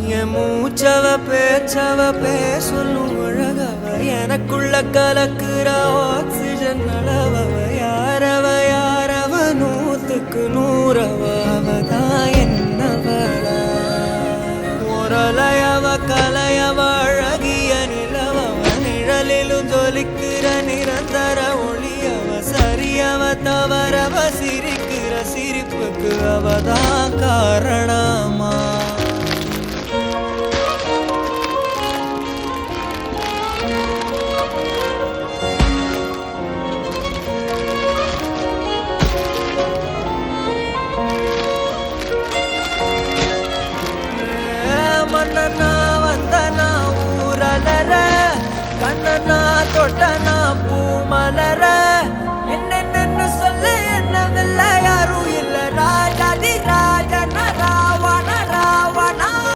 என் மூச்சவ பேச்சவ பேசலும் அழகவ எனக்குள்ள கலக்குற ஆக்சிஜன் அளவவ யாரவ நூத்துக்கு நூறவ அவதான் என்னவளா ஒரலையவ கலையவ அழகிய நிலவவ நிழலிலும் ஜொலிக்கிற நிரந்தர ஒளியவ சரியவ தவறவ சிரிக்கிற சிரிப்புக்கு அவதான் காரணமா மன்னனா வந்தனா ஊரலர கண்ணனா தொட்டனா பூமலர